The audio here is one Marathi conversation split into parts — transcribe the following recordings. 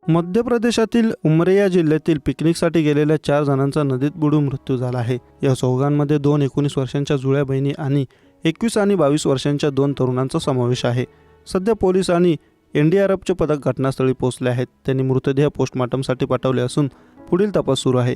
मध्य प्रदेशातील उमरिया जिल्ह्यातील पिकनिकसाठी गेलेल्या 4 जणांचा नदीत बुडून मृत्यू झाला आहे। या चौघांमध्ये 2 19 वर्षांच्या जुळ्या बहिणी आणि 21 आणि 22 वर्षांच्या 2 तरुणांचा समावेश आहे। सध्या पोलीस आणि एनडीआरएफचे पथक घटनास्थळी पोहोचले आहेत। त्यांनी मृतदेह पोस्टमॉर्टमसाठी पाठवले असून पुढील तपास सुरू आहे।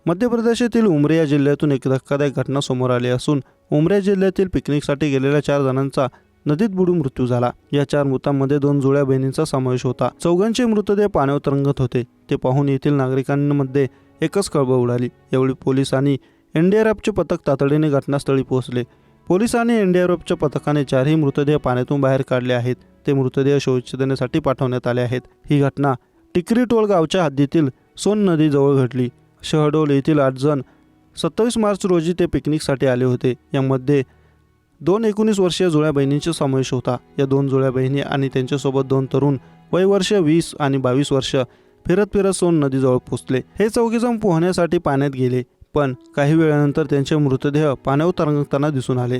मध्य प्रदेशातील उमरिया जिल्ह्यातून एक धक्कादायक घटना समोर आली असून उमरिया जिल्ह्यातील पिकनिकसाठी गेलेल्या 4 जणांचा नदीत बुडून मृत्यू झाला। या 4 मृतांमध्ये 2 जुळ्या बहिणींचा समावेश होता। चौघांचे मृतदेह पाण्यावर तरंगत होते। ते पाहून येथील नागरिकांमध्ये एकच खळबळ उडाली। यावेळी पोलीस आणि एनडीआरएफचे पथक तातडीने घटनास्थळी पोहोचले। पोलीस आणि एनडीआरएफच्या पथकाने 4ही मृतदेह पाण्यातून बाहेर काढले आहेत। ते मृतदेह शवविच्छेदनासाठी पाठवण्यात आले आहेत। ही घटना टिकरीटोल गावच्या हद्दीतील सोन नदीजवळ घडली। शहडोल येथील 8 जण 27 मार्च रोजी ते पिकनिकसाठी आले होते। यामध्ये 2 19 वर्षीय जुळ्या बहिणींचा समावेश होता। या 2 जुळ्या बहिणी आणि त्यांच्यासोबत 2 तरुण वय वर्ष 20 आणि 22 वर्ष फिरत सोन नदीजवळ पोहोचले। हे चौघेजण पोहण्यासाठी पाण्यात गेले, पण काही वेळानंतर त्यांचे मृतदेह पाण्यावर तरंगताना दिसून आले।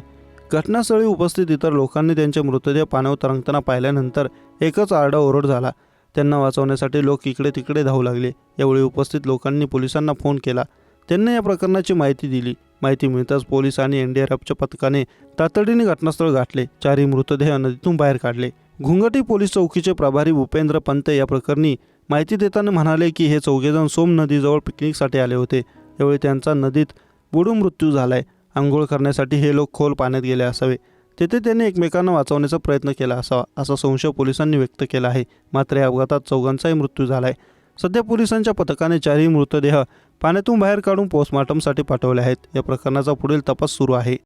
घटनास्थळी उपस्थित इतर लोकांनी त्यांचे मृतदेह पाण्यावर तरंगताना पाहिल्यानंतर एकच आरडाओरड झाला। त्यांना वाचवण्यासाठी लोक इकडे तिकडे धावू लागले। यावेळी उपस्थित लोकांनी पोलिसांना फोन केला। त्यांनी या प्रकरणाची माहिती दिली। माहिती मिळताच पोलीस आणि एनडीआरएफच्या पथकाने तातडीने घटनास्थळ गाठले। 4ही मृतदेह नदीतून बाहेर काढले। घुंगटी पोलीस चौकीचे प्रभारी भूपेंद्र पंत या प्रकरणी माहिती देताना म्हणाले की हे चौघेजण सोम नदीजवळ पिकनिकसाठी आले होते। यावेळी त्यांचा नदीत बुडून मृत्यू झालाय। आंघोळ करण्यासाठी हे लोक खोल पाण्यात गेले असावे। तेथे त्यांनी एकमेकांना वाचवण्याचा प्रयत्न केला असावा, असा संशय पोलिसांनी व्यक्त केला आहे। मात्र या अपघातात चौघांचाही मृत्यू झालाय। सध्या पोलिसांच्या पथकाने 4ही मृतदेह पाण्यातून बाहेर काढून पोस्टमॉर्टमसाठी पाठवले आहेत। या प्रकरणाचा पुढील तपास सुरू आहे।